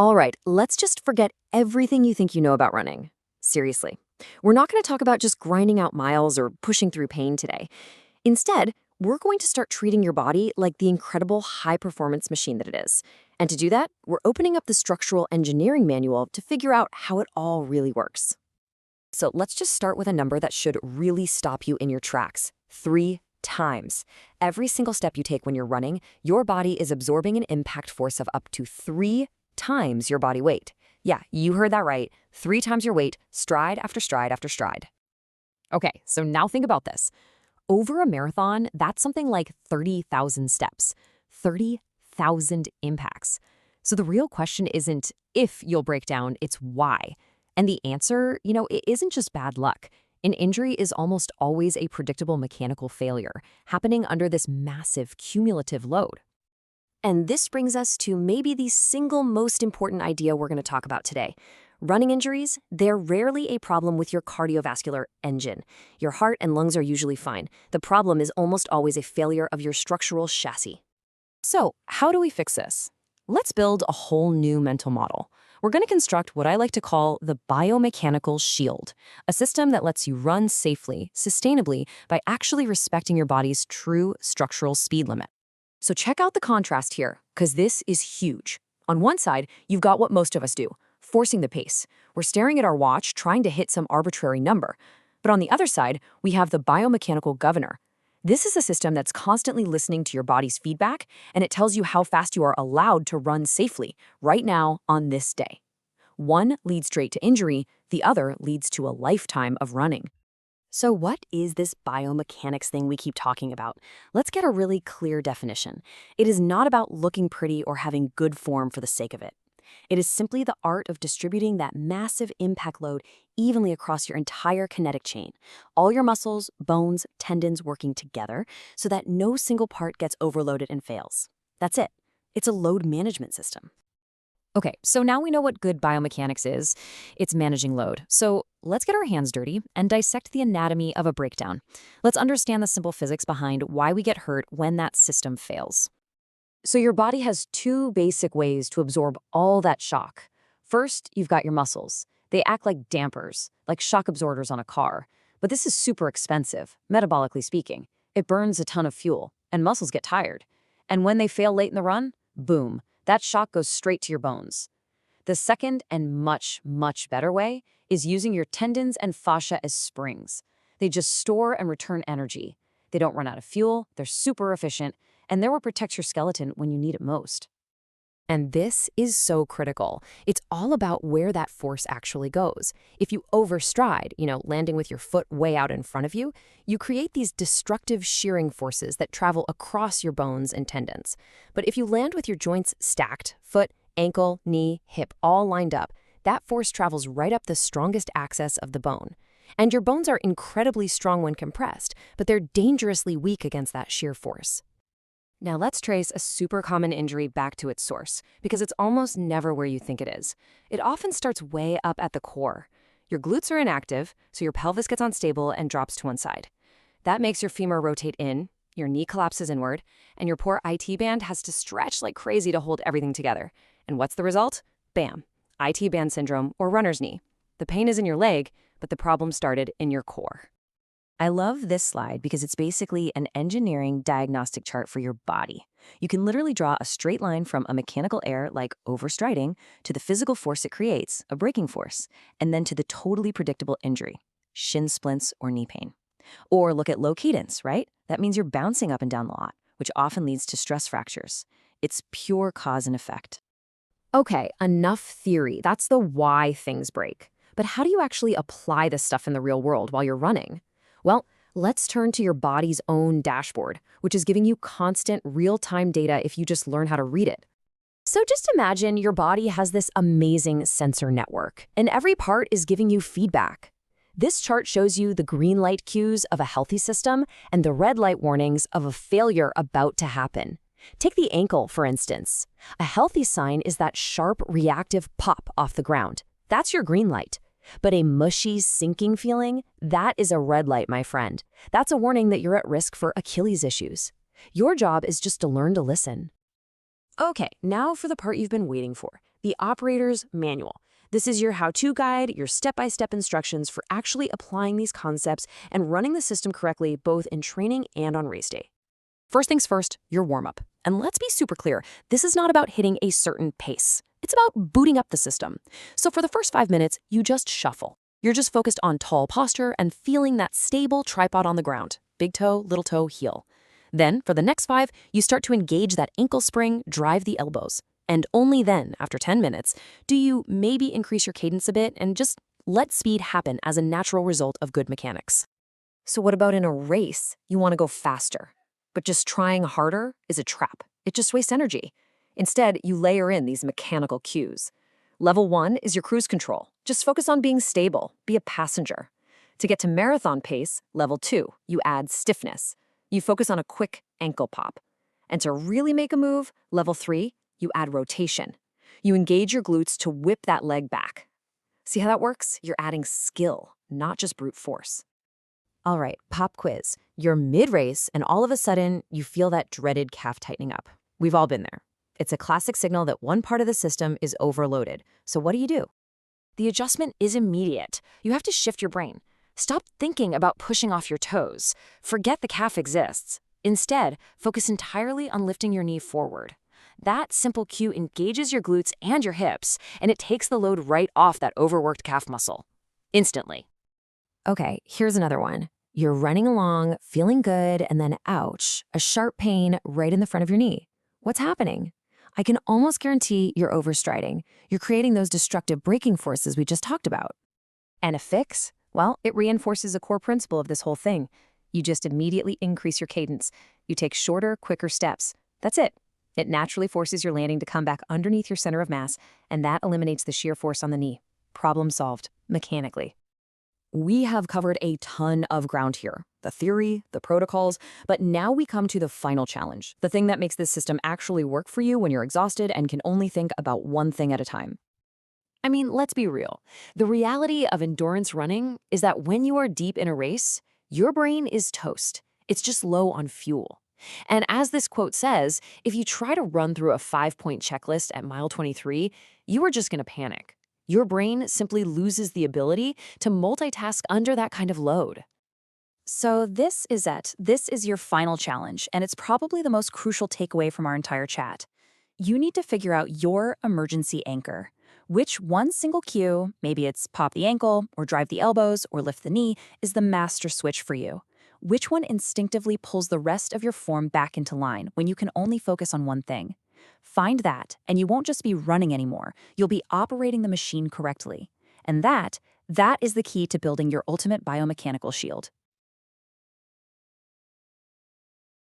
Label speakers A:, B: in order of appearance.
A: All right, let's just forget everything you think you know about running. Seriously. We're not going to talk about just grinding out miles or pushing through pain today. Instead, we're going to start treating your body like the incredible high-performance machine that it is. And to do that, we're opening up the structural engineering manual to figure out how it all really works. So let's just start with a number that should really stop you in your tracks. 3 times. Every single step you take when you're running, your body is absorbing an impact force of up to 3 times your body weight. Yeah, you heard that right. 3 times your weight, stride after stride after stride. Okay, so now think about this. Over a marathon, that's something like 30,000 steps, 30,000 impacts. So the real question isn't if you'll break down, it's why. And the answer, it isn't just bad luck. An injury is almost always a predictable mechanical failure, happening under this massive cumulative load. And this brings us to maybe the single most important idea we're going to talk about today. Running injuries, they're rarely a problem with your cardiovascular engine. Your heart and lungs are usually fine. The problem is almost always a failure of your structural chassis. So, how do we fix this? Let's build a whole new mental model. We're going to construct what I like to call the biomechanical shield, a system that lets you run safely, sustainably, by actually respecting your body's true structural speed limit. So check out the contrast here, because this is huge. On one side, you've got what most of us do, forcing the pace. We're staring at our watch, trying to hit some arbitrary number. But on the other side, we have the biomechanical governor. This is a system that's constantly listening to your body's feedback, and it tells you how fast you are allowed to run safely, right now, on this day. One leads straight to injury, the other leads to a lifetime of running. So what is this biomechanics thing we keep talking about? Let's get a really clear definition. It is not about looking pretty or having good form for the sake of it. It is simply the art of distributing that massive impact load evenly across your entire kinetic chain. All your muscles, bones, tendons working together so that no single part gets overloaded and fails. That's it. It's a load management system. Okay, so now we know what good biomechanics is. It's managing load. So let's get our hands dirty and dissect the anatomy of a breakdown. Let's understand the simple physics behind why we get hurt when that system fails. So your body has 2 basic ways to absorb all that shock. First, you've got your muscles. They act like dampers, like shock absorbers on a car. But this is super expensive, metabolically speaking. It burns a ton of fuel, and muscles get tired. And when they fail late in the run, boom. That shock goes straight to your bones. The second and much, much better way is using your tendons and fascia as springs. They just store and return energy. They don't run out of fuel, they're super efficient, and they're what protects your skeleton when you need it most. And this is so critical. It's all about where that force actually goes. If you overstride, landing with your foot way out in front of you, you create these destructive shearing forces that travel across your bones and tendons. But if you land with your joints stacked, foot, ankle, knee, hip all lined up, that force travels right up the strongest axis of the bone. And your bones are incredibly strong when compressed, but they're dangerously weak against that shear force. Now let's trace a super common injury back to its source, because it's almost never where you think it is. It often starts way up at the core. Your glutes are inactive, so your pelvis gets unstable and drops to one side. That makes your femur rotate in, your knee collapses inward, and your poor IT band has to stretch like crazy to hold everything together. And what's the result? Bam, IT band syndrome or runner's knee. The pain is in your leg, but the problem started in your core. I love this slide because it's basically an engineering diagnostic chart for your body. You can literally draw a straight line from a mechanical error like overstriding to the physical force it creates, a braking force, and then to the totally predictable injury, shin splints or knee pain. Or look at low cadence, right? That means you're bouncing up and down the lot, which often leads to stress fractures. It's pure cause and effect. Okay, enough theory. That's the why things break. But how do you actually apply this stuff in the real world while you're running? Well, let's turn to your body's own dashboard, which is giving you constant real-time data if you just learn how to read it. So just imagine your body has this amazing sensor network, and every part is giving you feedback. This chart shows you the green light cues of a healthy system and the red light warnings of a failure about to happen. Take the ankle, for instance. A healthy sign is that sharp, reactive pop off the ground. That's your green light. But a mushy, sinking feeling, that is a red light, my friend. That's a warning that you're at risk for Achilles issues. Your job is just to learn to listen. Okay, now for the part you've been waiting for,
B: The operator's manual. This is your how-to guide, your step-by-step instructions for actually applying these concepts and running the system correctly both in training and on race day. First things first, your warm-up. And let's be super clear, this is not about hitting a certain pace. It's about booting up the system. So for the first 5 minutes, you just shuffle. You're just focused on tall posture and feeling that stable tripod on the ground. Big toe, little toe, heel. Then, for the next 5, you start to engage that ankle spring, drive the elbows. And only then, after 10 minutes, do you maybe increase your cadence a bit and just let speed happen as a natural result of good mechanics.
A: So what about in a race? You want to go faster. But just trying harder is a trap. It just wastes energy. Instead, you layer in these mechanical cues. Level 1 is your cruise control. Just focus on being stable. Be a passenger. To get to marathon pace, level 2, you add stiffness. You focus on a quick ankle pop. And to really make a move, level 3, you add rotation. You engage your glutes to whip that leg back. See how that works? You're adding skill, not just brute force.
B: All right, pop quiz. You're mid-race, and all of a sudden, you feel that dreaded calf tightening up. We've all been there. It's a classic signal that one part of the system is overloaded. So what do? The adjustment is immediate. You have to shift your brain. Stop thinking about pushing off your toes. Forget the calf exists. Instead, focus entirely on lifting your knee forward. That simple cue engages your glutes and your hips, and it takes the load right off that overworked calf muscle. Instantly.
A: Okay, here's another one. You're running along, feeling good, and then ouch, a sharp pain right in the front of your knee. What's happening? I can almost guarantee you're overstriding. You're creating those destructive braking forces we just talked about. And a fix? Well, it reinforces a core principle of this whole thing. You just immediately increase your cadence. You take shorter, quicker steps. That's it. It naturally forces your landing to come back underneath your center of mass, and that eliminates the shear force on the knee. Problem solved, mechanically. We have covered a ton of ground here, the theory, the protocols, but now we come to the final challenge, the thing that makes this system actually work for you when you're exhausted and can only think about one thing at a time.
B: I mean, let's be real. The reality of endurance running is that when you are deep in a race, your brain is toast. It's just low on fuel. And as this quote says, if you try to run through a 5-point checklist at mile 23, you are just going to panic. Your brain simply loses the ability to multitask under that kind of load.
C: So this is it. This is your final challenge, and it's probably the most crucial takeaway from our entire chat. You need to figure out your emergency anchor. Which one single cue, maybe it's pop the ankle, or drive the elbows, or lift the knee, is the master switch for you? Which one instinctively pulls the rest of your form back into line when you can only focus on one thing? Find that, and you won't just be running anymore. You'll be operating the machine correctly. And that is the key to building your ultimate biomechanical shield.